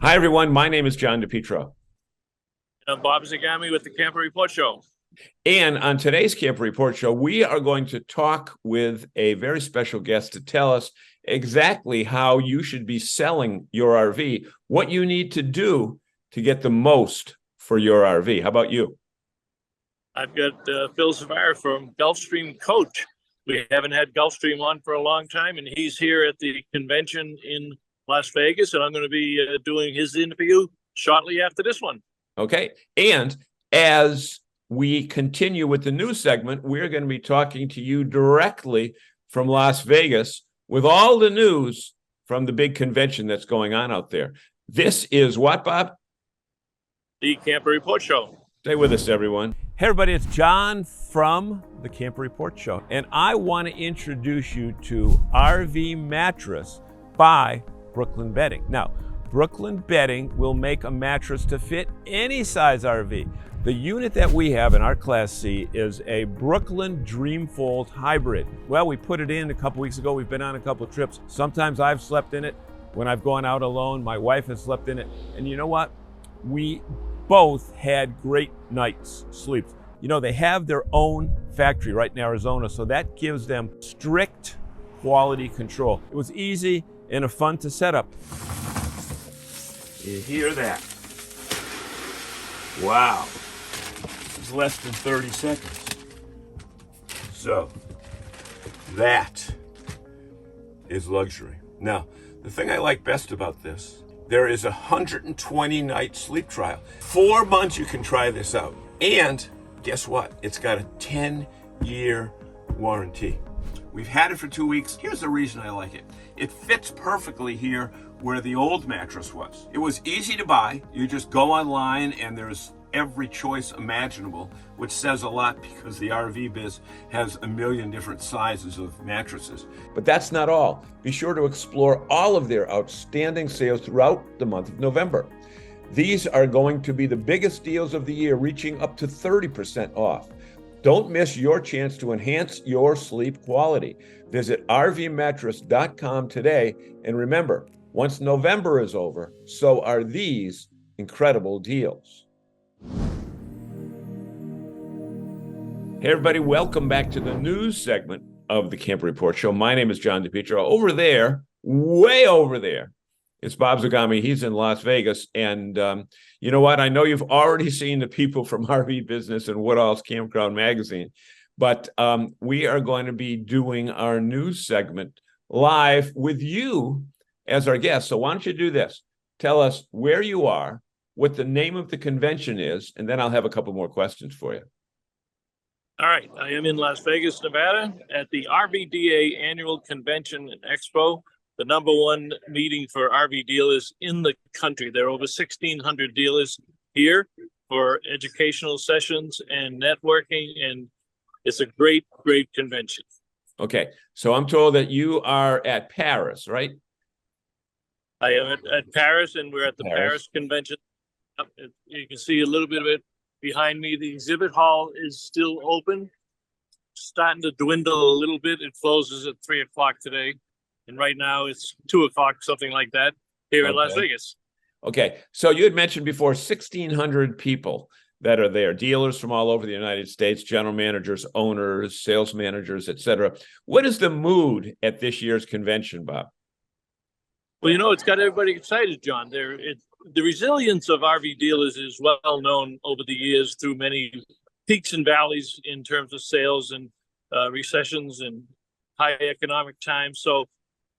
Hi, everyone. My name is John DePietro. I'm Bob Zagami with the Camper Report Show. And on today's Camper Report Show, we are going to talk with a very special guest to tell us exactly how you should be selling your RV, what you need to do to get the most for your RV. How about you? I've got Phil Savard from Gulfstream Coach. We haven't had Gulfstream on for a long time, and he's here at the convention in Las Vegas, and I'm going to be doing his interview shortly after this one. Okay. And as we continue with the news segment, we're going to be talking to you directly from Las Vegas with all the news from the big convention that's going on out there. This is what, Bob? The Camper Report Show. Stay with us, everyone. Hey, everybody, it's John from the Camper Report Show, and I want to introduce you to RV Mattress by Brooklyn Bedding. Now, Brooklyn Bedding will make a mattress to fit any size RV. The unit that we have in our Class C is a Brooklyn Dreamfold Hybrid. Well, we put it in a couple weeks ago. We've been on a couple trips. Sometimes I've slept in it. When I've gone out alone, my wife has slept in it. And you know what? We both had great nights sleeps. You know, they have their own factory right in Arizona, so that gives them strict quality control. It was easy and fun to set up. You hear that? Wow. It's less than 30 seconds. So, that is luxury. Now, the thing I like best about this, there is a 120-night sleep trial. 4 months you can try this out. And guess what? It's got a 10-year warranty. We've had it for 2 weeks. Here's the reason I like it. It fits perfectly here where the old mattress was. It was easy to buy. You just go online and there's every choice imaginable, which says a lot because the RV biz has a million different sizes of mattresses. But that's not all. Be sure to explore all of their outstanding sales throughout the month of November. These are going to be the biggest deals of the year, reaching up to 30% off. Don't miss your chance to enhance your sleep quality. Visit rvmattress.com today. And remember, once November is over, so are these incredible deals. Hey, everybody, welcome back to the news segment of the Camper Report Show. My name is John DePietro. Over there, way over there, it's Bob Zagami. He's in Las Vegas. And you know what? I know you've already seen the people from RV Business and Woodall's Campground Magazine, but we are going to be doing our news segment live with you as our guest. So why don't you do this? Tell us where you are, what the name of the convention is, and then I'll have a couple more questions for you. All right. I am in Las Vegas, Nevada at the RVDA Annual Convention and Expo, the number one meeting for RV dealers in the country. There are over 1,600 dealers here for educational sessions and networking, and it's a great, great convention. Okay. So I'm told that you are at Paris, right? I am at Paris, and we're at the Paris Convention. You can see a little bit of it behind me. The exhibit hall is still open, starting to dwindle a little bit. It closes at 3 o'clock today. And right now it's 2 o'clock, something like that, here in Las Vegas. Okay. So you had mentioned before 1,600 people that are there, dealers from all over the United States, general managers, owners, sales managers, et cetera. What is the mood at this year's convention, Bob? Well, you know, it's got everybody excited, John. The resilience of RV dealers is well known over the years through many peaks and valleys in terms of sales and recessions and high economic times. So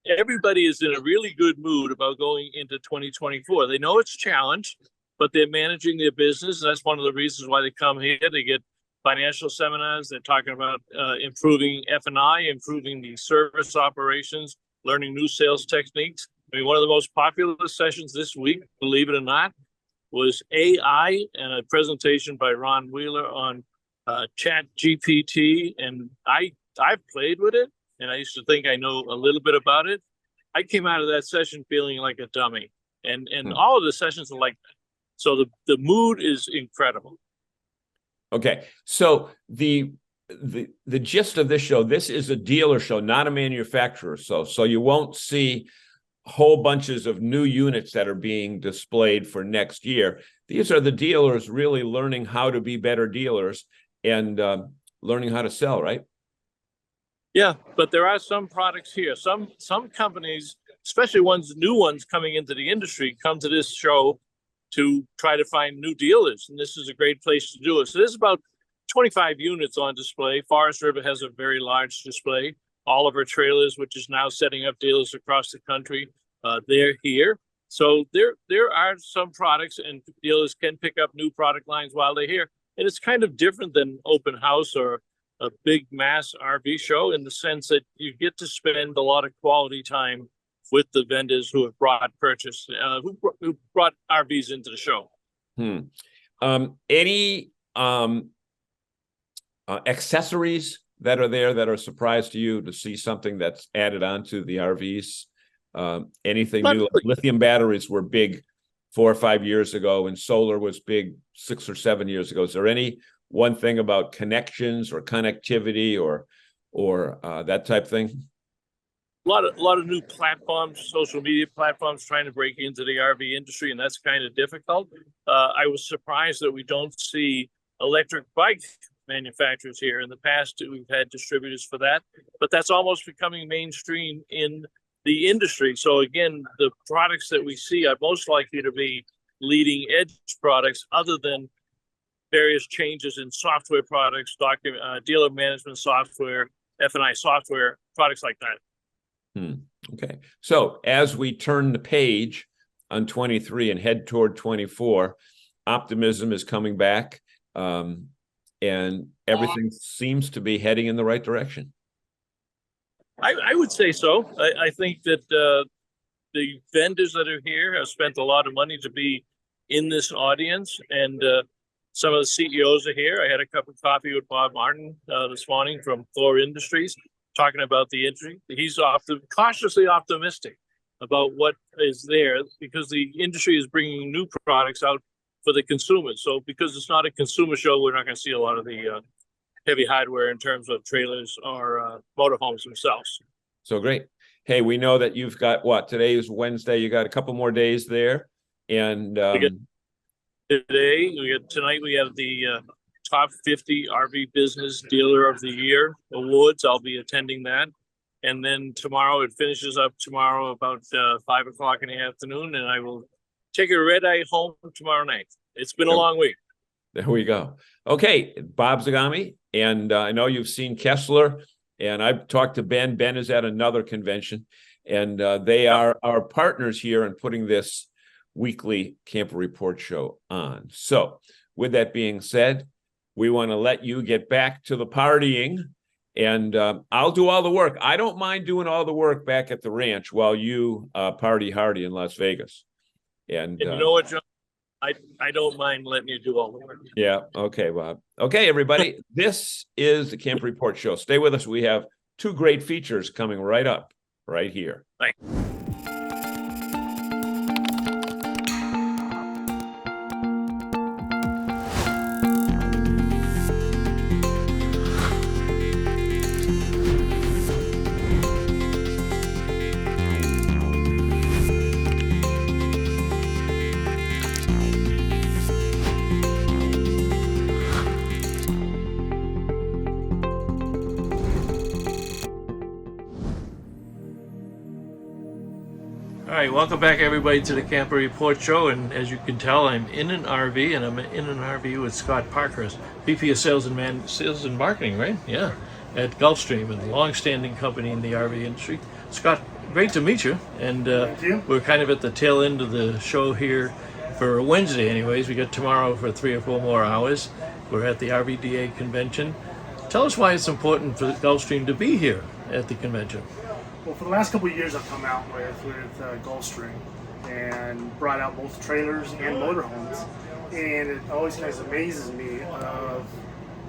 everybody is in a really good mood about going into 2024. They know it's challenged, but they're managing their business. And that's one of the reasons why they come here. They get financial seminars. They're talking about improving F&I, improving the service operations, learning new sales techniques. I mean, one of the most popular sessions this week, believe it or not, was AI and a presentation by Ron Wheeler on Chat GPT. And I've played with it, and I used to think I know a little bit about it. I came out of that session feeling like a dummy. And all of the sessions are like that. So the mood is incredible. Okay. So the gist of this show, this is a dealer show, not a manufacturer. So you won't see whole bunches of new units that are being displayed for next year. These are the dealers really learning how to be better dealers and learning how to sell, right? Yeah, but there are some products here. Some companies, especially new ones coming into the industry, come to this show to try to find new dealers, and this is a great place to do it. So there's about 25 units on display. Forest River has a very large display. Oliver Trailers, which is now setting up dealers across the country, they're here. So there are some products, and dealers can pick up new product lines while they're here. And it's kind of different than open house or a big mass RV show in the sense that you get to spend a lot of quality time with the vendors who have brought RVs into the show. Any accessories that are there that are a surprise to you to see something that's added onto the RVs? Anything new? Lithium batteries were big 4 or 5 years ago, and solar was big 6 or 7 years ago. Is there any one thing about connections or connectivity or that type thing? A lot of new platforms, social media platforms, trying to break into the RV industry, and that's kind of difficult. I was surprised that we don't see electric bike manufacturers here. In the past, we've had distributors for that, but that's almost becoming mainstream in the industry. So again, the products that we see are most likely to be leading edge products, other than various changes in software products, dealer management software, F&I software, products like that. Okay. So as we turn the page on 23 and head toward 24, optimism is coming back, and everything seems to be heading in the right direction. I would say so. I think that the vendors that are here have spent a lot of money to be in this audience, and some of the CEOs are here. I had a cup of coffee with Bob Martin this morning from Thor Industries, talking about the industry. He's cautiously optimistic about what is there, because the industry is bringing new products out for the consumers. So because it's not a consumer show, we're not going to see a lot of the heavy hardware in terms of trailers or motorhomes themselves. So great. Hey, we know that you've got today is Wednesday. You got a couple more days there. And tonight we have the Top 50 RV Business Dealer of the Year Awards. I'll be attending that. And then tomorrow, it finishes up tomorrow about 5 o'clock in the afternoon, and I will take a red eye home tomorrow night. It's been a long week. There we go. Okay, Bob Zagami, and I know you've seen Kessler, and I've talked to Ben. Ben is at another convention, and they are our partners here in putting this weekly Camper Report show on. So with that being said, we want to let you get back to the partying, and I'll do all the work. I don't mind doing all the work back at the ranch while you party hardy in Las Vegas. And you know what, John? I don't mind letting you do all the work. Yeah. Okay, Bob. Okay, everybody. This is the Camper Report show. Stay with us. We have 2 great features coming right up, right here. Thanks. All right, welcome back everybody to the Camper Report show, and as you can tell, I'm in an RV, and I'm in an RV with Scott Parkhurst, VP of Sales and Marketing, right? Yeah, at Gulfstream, a long-standing company in the RV industry. Scott, great to meet you, and Thank you. We're kind of at the tail end of the show here for Wednesday anyways. We got tomorrow for 3 or 4 more hours. We're at the RVDA convention. Tell us why it's important for Gulfstream to be here at the convention. Well, for the last couple of years, I've come out with Gulfstream and brought out both trailers and motorhomes, and it always kind of amazes me of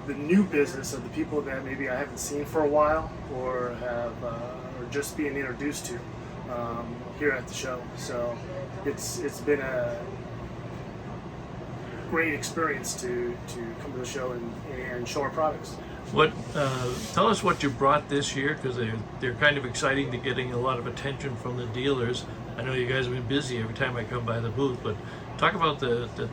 the new business of the people that maybe I haven't seen for a while or have or just being introduced to here at the show. So it's been a great experience to come to the show and show our products. What? Tell us what you brought this year, because they're kind of exciting to getting a lot of attention from the dealers. I know you guys have been busy every time I come by the booth, but talk about the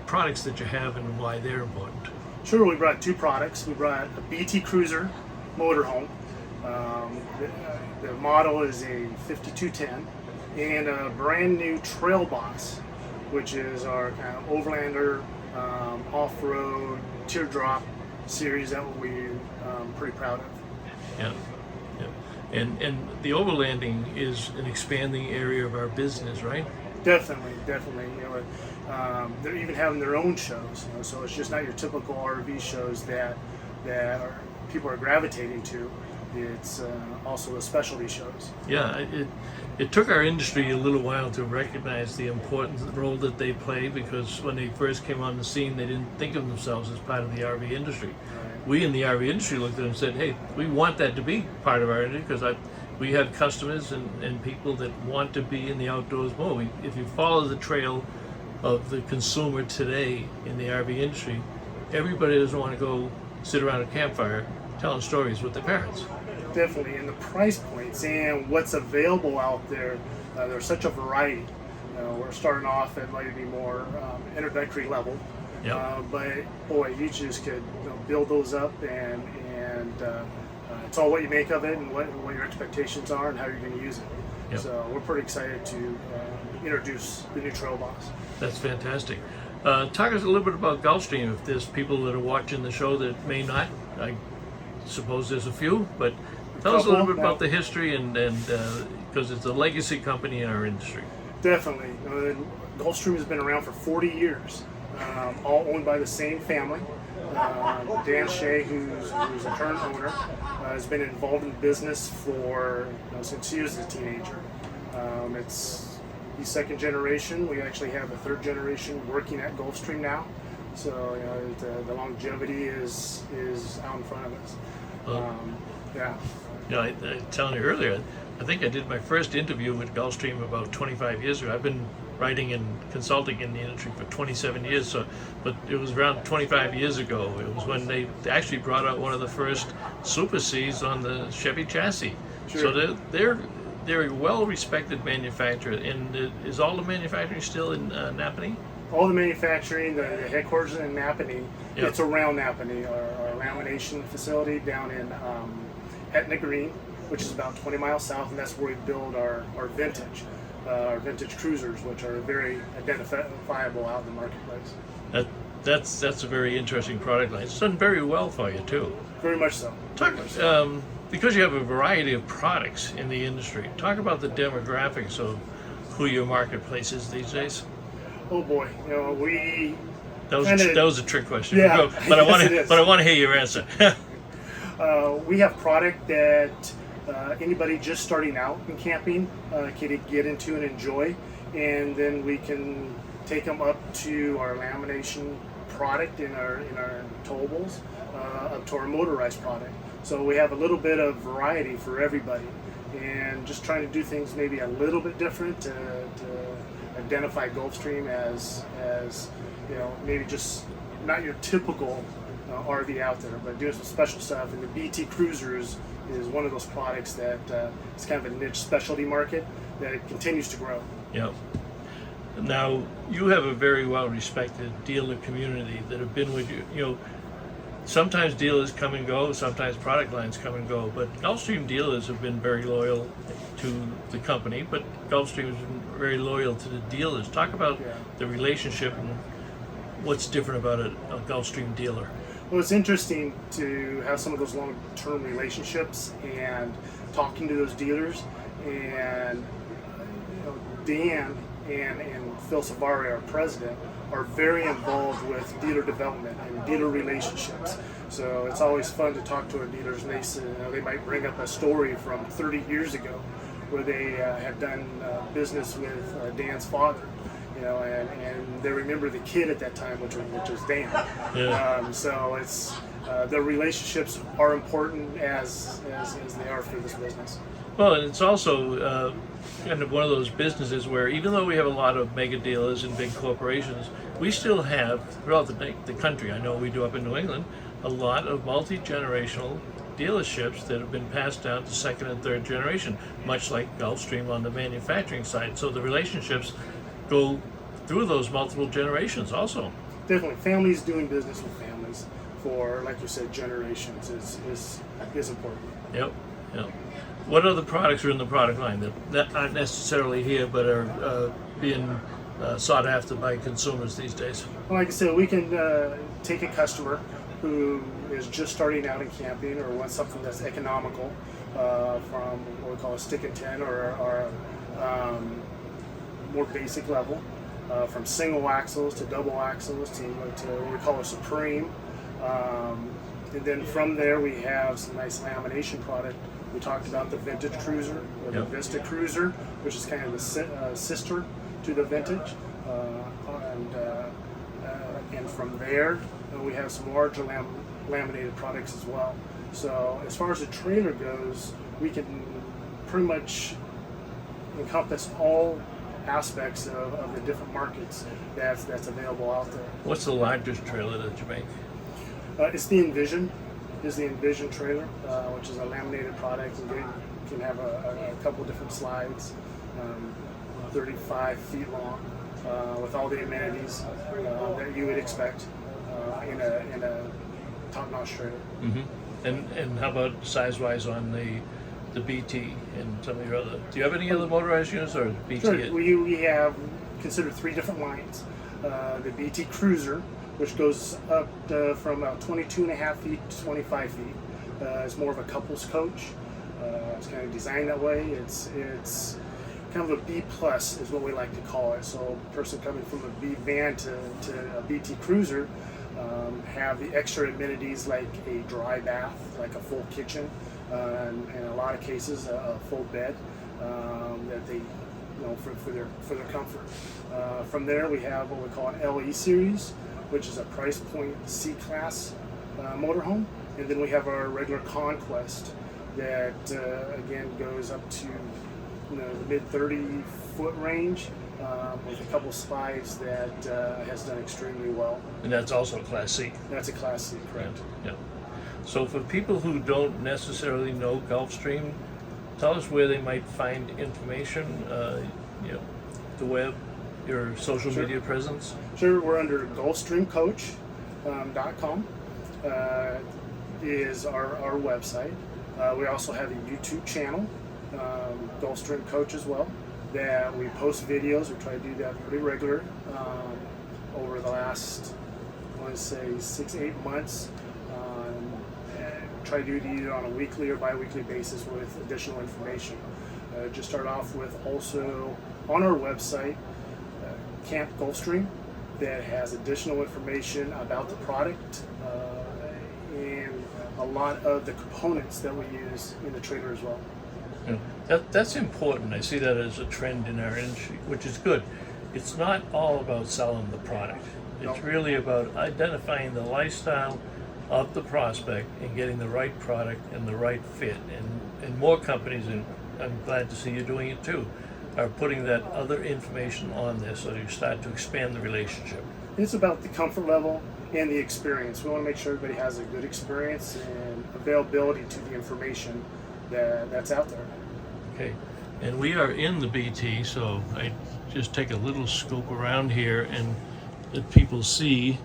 products that you have and why they're important. Sure, we brought two products. We brought a BT Cruiser motorhome. The model is a 5210, and a brand new Trail Boss, which is our kind of overlander, off-road, teardrop series that we're pretty proud of. Yeah, yeah. And the overlanding is an expanding area of our business, right? Definitely. They're even having their own shows, so it's just not your typical RV shows that people are gravitating to. It's also the specialty shows. Yeah, it took our industry a little while to recognize the important role that they play, because when they first came on the scene, they didn't think of themselves as part of the RV industry. Right. We in the RV industry looked at them and said, hey, we want that to be part of our industry, because we have customers and people that want to be in the outdoors more. If you follow the trail of the consumer today in the RV industry, everybody doesn't want to go sit around a campfire telling stories with their parents. Definitely, and the price points and what's available out there, there's such a variety. We're starting off at maybe more introductory level, Yeah. but boy, you just could build those up, and it's all what you make of it and what your expectations are and how you're going to use it. Yep. So we're pretty excited to introduce the new Trail Boss. That's fantastic. Talk us a little bit about Gulfstream. If there's people that are watching the show that may not, I suppose there's a few, but tell us a little bit about the history and because it's a legacy company in our industry. Definitely. Gulfstream has been around for 40 years, all owned by the same family. Dan Shea, who's the current owner, has been involved in business for since he was a teenager. He's second generation. We actually have a third generation working at Gulfstream now. So the longevity is out in front of us. Yeah. I was telling you earlier, I think I did my first interview with Gulfstream about 25 years ago. I've been writing and consulting in the industry for 27 years, but it was around 25 years ago. It was when they actually brought out one of the first Super Cs on the Chevy chassis. Sure. So they're a well-respected manufacturer. And is all the manufacturing still in Napanee? All the manufacturing, the headquarters in Napanee, Yep. It's around Napanee, our lamination facility down in Etna Green, which is about 20 miles south, and that's where we build our vintage cruisers, which are very identifiable out in the marketplace. That's a very interesting product line. It's done very well for you too. Very much so. Talk, because you have a variety of products in the industry, talk about the demographics of who your marketplace is these days. Oh boy, we. That was a trick question. Yeah, but I yes, want to hear your answer. We have product that anybody just starting out in camping can get into and enjoy, and then we can take them up to our lamination product in our towables, up to our motorized product. So we have a little bit of variety for everybody, and just trying to do things maybe a little bit different to identify Gulfstream as maybe just not your typical RV out there, but doing some special stuff. And the BT Cruiser is one of those products that is kind of a niche specialty market that it continues to grow. Yep. Now, you have a very well-respected dealer community that have been with you. Sometimes dealers come and go, sometimes product lines come and go, but Gulfstream dealers have been very loyal to the company, but Gulfstream has been very loyal to the dealers. Talk about the relationship and what's different about a Gulfstream dealer. Well, it's interesting to have some of those long-term relationships and talking to those dealers. And Dan and Phil Savari, our president, are very involved with dealer development and dealer relationships. So it's always fun to talk to our dealers, and they might bring up a story from 30 years ago where they had done business with Dan's father. And they remember the kid at that time, which was Dan. Yeah. So it's the relationships are important as they are for this business. Well, and it's also kind of one of those businesses where even though we have a lot of mega dealers and big corporations, we still have throughout the country. I know we do up in New England. a lot of multi-generational dealerships that have been passed down to second and third generation, much like Gulfstream on the manufacturing side. So the relationships go through those multiple generations also. Definitely, families doing business with families for, like you said, generations is important. Yep, yep. What other products are in the product line that aren't necessarily here but are being sought after by consumers these days? Well, like I said, we can take a customer who is just starting out in camping or wants something that's economical from what we call a stick and tin or more basic level, from single axles to double axles to what we call a Supreme. And then from there we have some nice lamination product. We talked about the Vintage Cruiser or the Vista Cruiser, which is kind of the sister to the Vintage. And from there we have some larger laminated products as well. So as far as the trailer goes, we can pretty much encompass all aspects of the different markets that's available out there. What's the largest trailer that you make? It's the Envision. Is the Envision trailer, which is a laminated product, and it can have a couple different slides, 35 feet long, with all the amenities that you would expect in a top-notch trailer. Mm-hmm. And how about size-wise on the BT and some of your other? Do you have any other motorized units or BT? Sure. We have considered 3 different lines. The BT Cruiser, which goes up from about 22.5 feet to 25 feet. It's more of a couples coach. It's kind of designed that way. It's kind of a B plus is what we like to call it. So a person coming from a B van to a BT Cruiser have the extra amenities like a dry bath, like a full kitchen, and in a lot of cases a full bed that they, for their comfort. From there we have what we call an LE series, which is a price point C-Class motorhome. And then we have our regular Conquest that, again, goes up to the mid 30-foot range with a couple slides that has done extremely well. And that's also a Class C. That's a Class C, correct. Yeah. So for people who don't necessarily know Gulfstream, tell us where they might find information, the web, your social media presence. Sure, we're under GulfstreamCoach.com is our website. We also have a YouTube channel, Gulfstream Coach as well, that we post videos. We try to do that pretty regular over the last, I want to say, 6-8 months. And try to do it either on a weekly or bi-weekly basis with additional information. Just start off with also on our website, Camp Gulfstream, that has additional information about the product and a lot of the components that we use in the trailer as well. Yeah, that's important. I see that as a trend in our industry, which is good. It's not all about selling the product. It's really about identifying the lifestyle of the prospect and getting the right product and the right fit. And more companies, and I'm glad to see you doing it too, are putting that other information on there so you start to expand the relationship. It's about the comfort level and the experience. We want to make sure everybody has a good experience and availability to the information that's out there. Okay, and we are in the BT, so I just take a little scope around here and let people see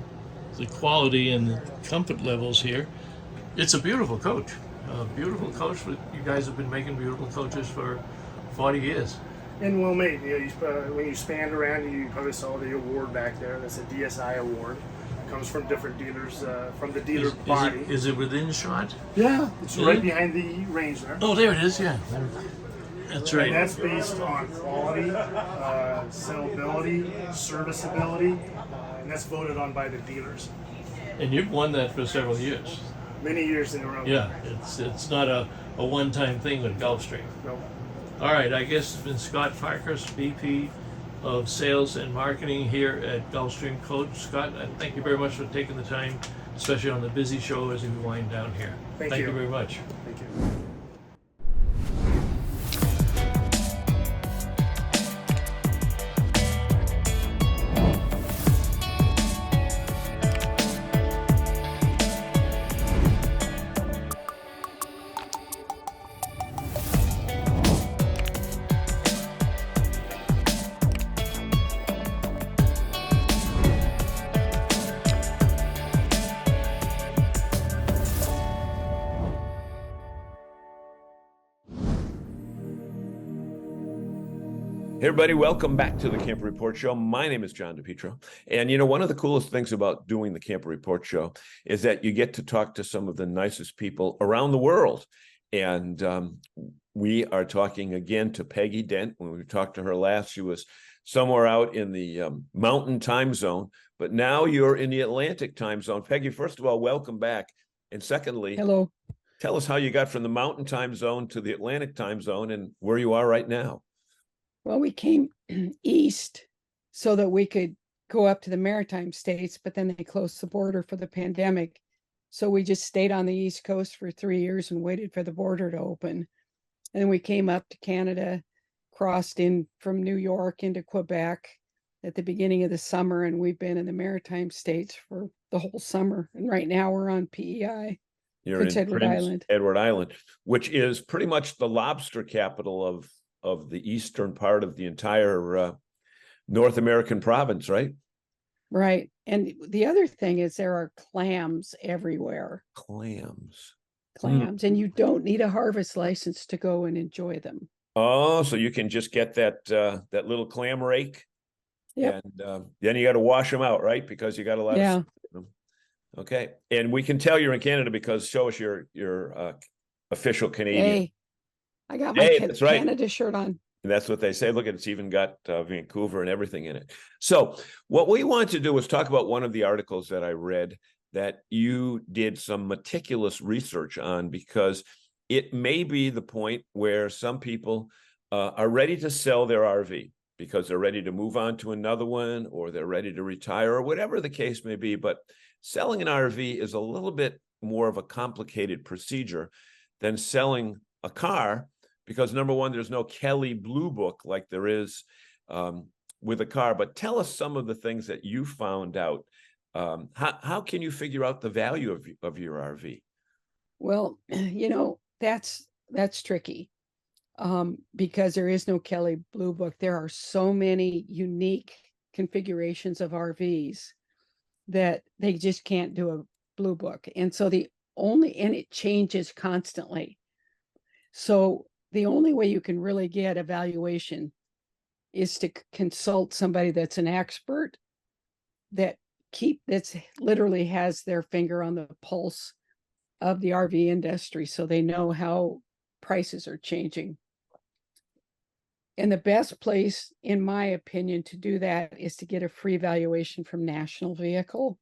the quality and the comfort levels here. It's a beautiful coach. A beautiful coach. You guys have been making beautiful coaches for 40 years. And well made. When you spanned around, you probably saw the award back there. That's a DSI award. It comes from different dealers, from the dealer body. Is it within shot? Yeah, it's right behind the range there. Oh, there it is. Yeah, that's right. And that's based on quality, sellability, serviceability, and that's voted on by the dealers. And you've won that for several years. Many years in a row. Yeah, it's not a one-time thing with Gulfstream. No. All right, I guess it's been Scott Farkas, VP of Sales and Marketing here at Gulfstream Coach. Scott, thank you very much for taking the time, especially on the busy show as we wind down here. Thank you very much. Thank you. Hey everybody, welcome back to the Camper Report Show. My name is John DePietro. And one of the coolest things about doing the Camper Report Show is that you get to talk to some of the nicest people around the world. And we are talking again to Peggy Dent. When we talked to her last, she was somewhere out in the mountain time zone, but now you're in the Atlantic time zone. Peggy, first of all, welcome back. And secondly, Hello. tell us how you got from the mountain time zone to the Atlantic time zone and where you are right now. Well, we came east so that we could go up to the maritime states, but then they closed the border for the pandemic. So we just stayed on the East Coast for 3 years and waited for the border to open. And then we came up to Canada, crossed in from New York into Quebec at the beginning of the summer, and we've been in the maritime states for the whole summer. And right now we're on PEI. You're Prince in Edward Prince Island. Edward Island, which is pretty much the lobster capital of the eastern part of the entire North American province, right? Right. And the other thing is there are clams everywhere. Clams. Clams, and you don't need a harvest license to go and enjoy them. Oh, so you can just get that little clam rake, Yep. and then you got to wash them out, right? Because you got a lot Yeah. of them. Okay, and we can tell you're in Canada because show us your official Canadian. Hey, I got my Hey, that's right. Canada shirt on. And that's what they say. Look, it's even got Vancouver and everything in it. So what we want to do is talk about one of the articles that I read that you did some meticulous research on, because it may be the point where some people are ready to sell their RV because they're ready to move on to another one, or they're ready to retire, or whatever the case may be. But selling an RV is a little bit more of a complicated procedure than selling a car, because number one, there's no Kelly Blue Book like there is with a car. But tell us some of the things that you found out. How can you figure out the value of your RV? Well, that's tricky because there is no Kelly Blue Book. There are so many unique configurations of RVs that they just can't do a Blue Book. And so and it changes constantly. So the only way you can really get a valuation is to consult somebody that's an expert that's literally has their finger on the pulse of the RV industry, so they know how prices are changing. And the best place, in my opinion, to do that is to get a free valuation from National Vehicle.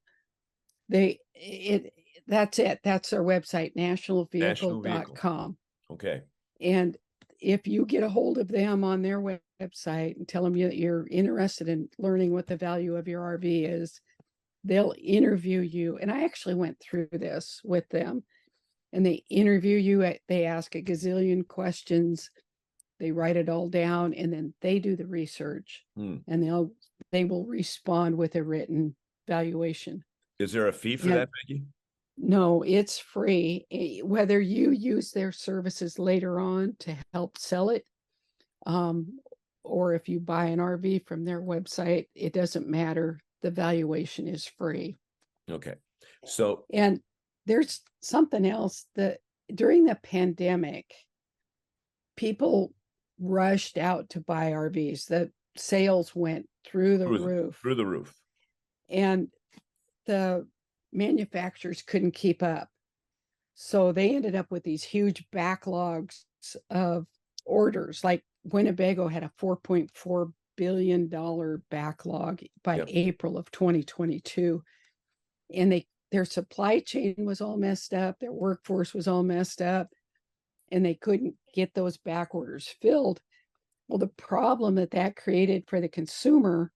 That's it. That's their website, nationalvehicle.com. Okay. And if you get a hold of them on their website and tell them you're interested in learning what the value of your RV is, they'll interview you. And I actually went through this with them, and they interview you. They ask a gazillion questions. They write it all down, and then they do the research, and they will respond with a written valuation. Is there a fee for that, Becky? No, it's free. Whether you use their services later on to help sell it, or if you buy an RV from their website, it doesn't matter. The valuation is free. Okay. So, and there's something else that during the pandemic, people rushed out to buy RVs. The sales went through the roof. Through the roof. And the manufacturers couldn't keep up. So they ended up with these huge backlogs of orders. Like Winnebago had a $4.4 billion backlog by April of 2022. And their supply chain was all messed up. Their workforce was all messed up, and they couldn't get those back orders filled. Well, the problem that created for the consumer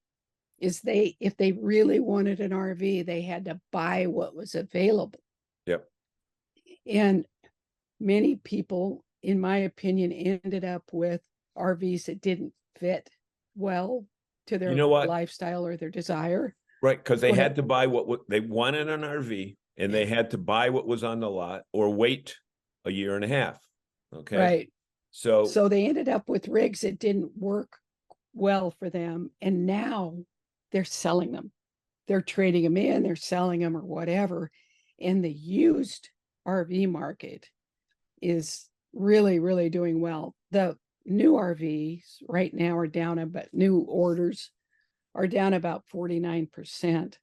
is if they really wanted an RV, they had to buy what was available. Yep. And many people, in my opinion, ended up with RVs that didn't fit well to their lifestyle or their desire. Right, because they had to buy what they wanted an RV, and they had to buy what was on the lot or wait a year and a half. Okay. Right. So they ended up with rigs that didn't work well for them, and now they're selling them. They're trading them in, they're selling them or whatever. And the used RV market is really, really doing well. The new RVs right now are down about new orders are down about 49%.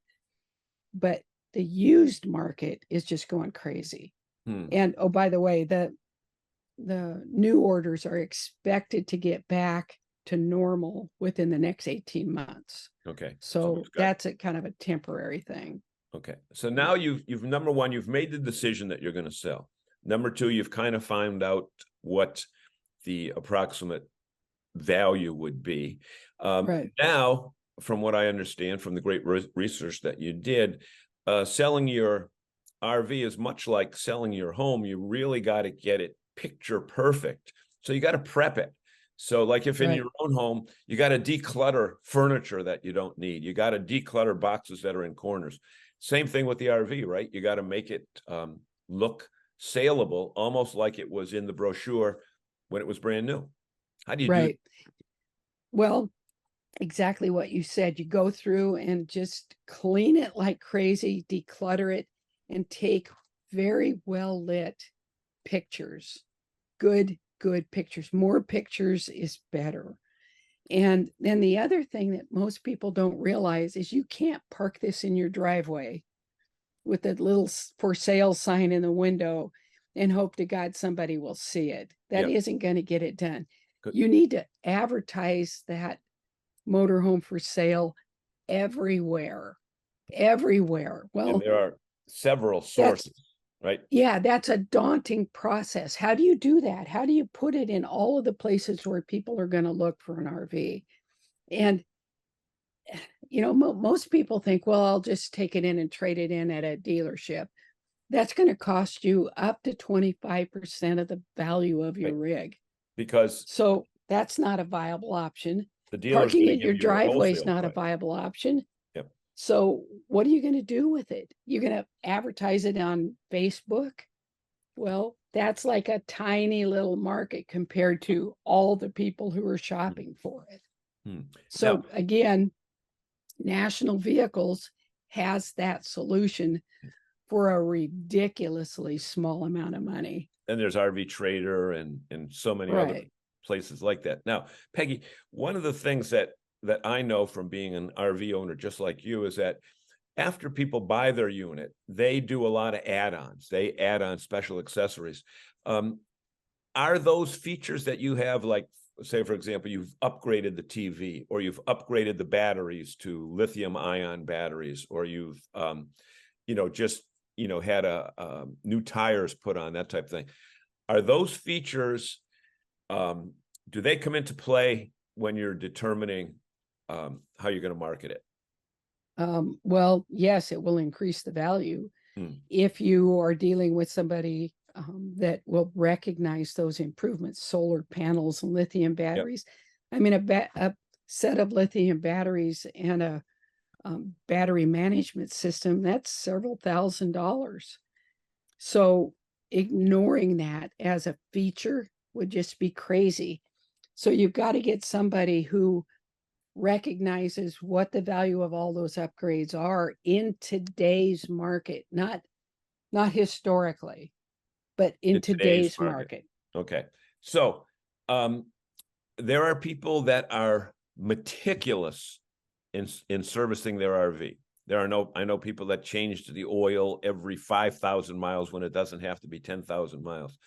But the used market is just going crazy. And oh, by the way, the new orders are expected to get back to normal within the next 18 months. Okay. So that's a kind of a temporary thing. Okay. So now you've number one, you've made the decision that you're going to sell. Number two, you've kind of found out what the approximate value would be. Right. Now, from what I understand from the great research that you did, selling your RV is much like selling your home. You really got to get it picture perfect. So you got to prep it. So like if in Right. your own home, you got to declutter furniture that you don't need. You got to declutter boxes that are in corners. Same thing with the RV, right? You got to make it look saleable, almost like it was in the brochure when it was brand new. How do you do Right. Well, exactly what you said. You go through and just clean it like crazy, declutter it, and take very well lit pictures. Good pictures. More pictures is better. And then the other thing that most people don't realize is you can't park this in your driveway with a little for sale sign in the window and hope to God somebody will see it. That Yep. isn't going to get it done. Good. You need to advertise that motorhome for sale everywhere. Well, And there are several sources, right? yeah, that's a daunting process. How do you do that? How do you put it in all of the places where people are going to look for an RV? And, most people think, well, I'll just take it in and trade it in at a dealership. That's going to cost you up to 25% of the value of your rig. Because So that's not a viable option. the dealer's Parking gonna in your give you a driveway is wholesale not a price. viable option. Yep. So what are you going to do with it? You're going to advertise it on Facebook? Well, that's like a tiny little market compared to all the people who are shopping for it. So Now, again, National Vehicles has that solution for a ridiculously small amount of money. and there's RV Trader and so many other Right. places like that. Now, Peggy, one of the things that I know from being an RV owner just like you is that after people buy their unit, they do a lot of add-ons. They add on special accessories. Are those features that you have, like, say, for example, you've upgraded the TV, or you've upgraded the batteries to lithium-ion batteries, or you've, just, had a new tires put on, that type of thing. Are those features, do they come into play when you're determining how you're going to market it? Well, yes, it will increase the value if you are dealing with somebody that will recognize those improvements, solar panels and lithium batteries. Yep. I mean, a set of lithium batteries and a battery management system, that's several $1,000s. So ignoring that as a feature would just be crazy. So you've got to get somebody who recognizes what the value of all those upgrades are in today's market, not historically, but in today's market. Okay. So there are people that are meticulous in servicing their RV. I know people that change the oil every 5,000 miles when it doesn't have to be 10,000 miles.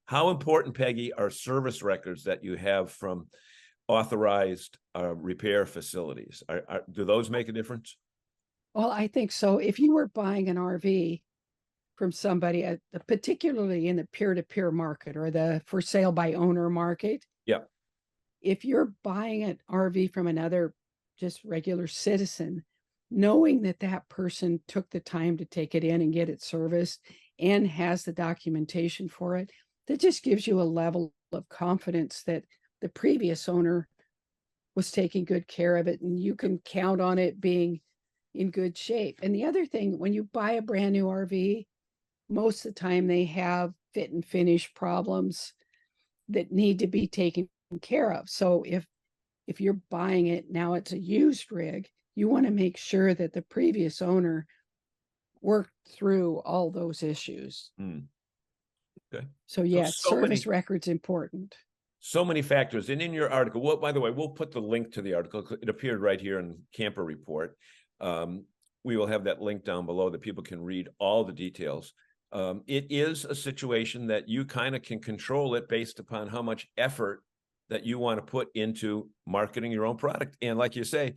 How important, Peggy, are service records that you have from authorized repair facilities? Do those make a difference? Well, I think so. If you were buying an RV from somebody, particularly in the peer-to-peer market or the for sale by owner market, if you're buying an RV from another just regular citizen, knowing that that person took the time to take it in and get it serviced and has the documentation for it, that just gives you a level of confidence that the previous owner was taking good care of it and you can count on it being in good shape. And the other thing, when you buy a brand new RV, most of the time they have fit and finish problems that need to be taken care of. So if you're buying it now, it's a used rig, you want to make sure that the previous owner worked through all those issues. Okay. So yes, service record's important. so many factors. And in your article, well, by the way, we'll put the link to the article. It appeared right here in Camper Report. We will have that link down below that people can read all the details. It is a situation that you kind of can control it based upon how much effort that you want to put into marketing your own product. And like you say,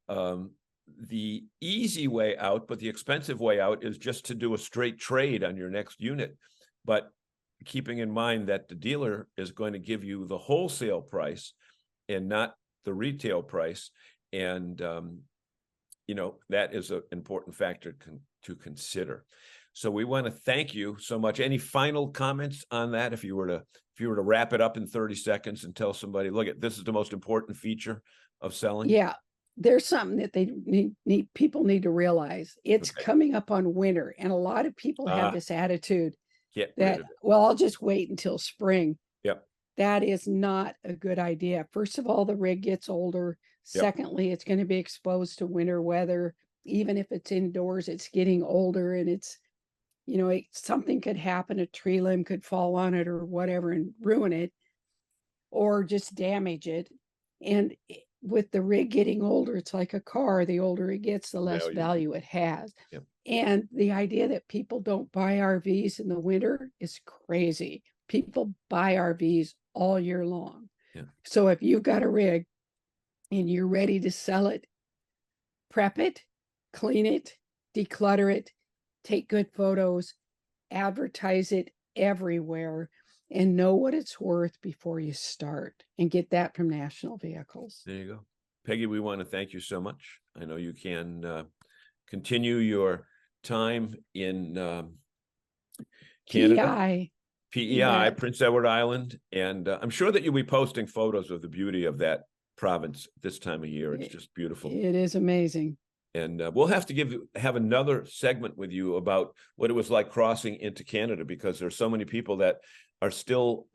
the easy way out, but the expensive way out is just to do a straight trade on your next unit. But keeping in mind that the dealer is going to give you the wholesale price and not the retail price. And, that is an important factor to consider. So we want to thank you so much. Any final comments on that? If you were to wrap it up in 30 seconds and tell somebody, look, this is the most important feature of selling. Yeah, there's something that they people need to realize. It's coming up on winter, and a lot of people have this attitude that, well, I'll just wait until spring. Yep. That is not a good idea. First of all, the rig gets older. Yep. Secondly, it's going to be exposed to winter weather. Even if it's indoors, it's getting older, and it's, something could happen. A tree limb could fall on it or whatever and ruin it, or just damage it. And with the rig getting older, it's like a car. The older it gets, the less value it has. Yep. And the idea that people don't buy RVs in the winter is crazy. People buy RVs all year long. Yeah. So if you've got a rig and you're ready to sell it, prep it, clean it, declutter it, take good photos, advertise it everywhere, and know what it's worth before you start, and get that from National Vehicles. There you go. Peggy, we want to thank you so much. I know you can continue your time in Canada. PEI, Prince Edward Island. And I'm sure that you'll be posting photos of the beauty of that province this time of year. It's just beautiful. It is amazing. And we'll have to have another segment with you about what it was like crossing into Canada, because there's so many people that are still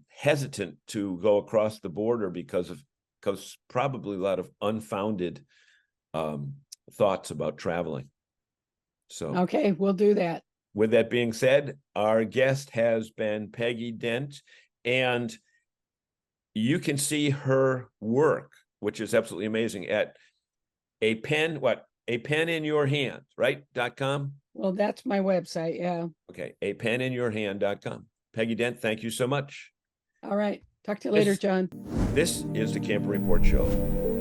hesitant to go across the border because probably a lot of unfounded thoughts about traveling. So okay, we'll do that. With that being said, our guest has been Peggy Dent, and you can see her work, which is absolutely amazing, at a pen in your hand, right? .com. Well, that's my website. Yeah. Okay. apeninyourhand.com. Peggy Dent, thank you so much. All right. Talk to you later, John. This is the Camper Report Show.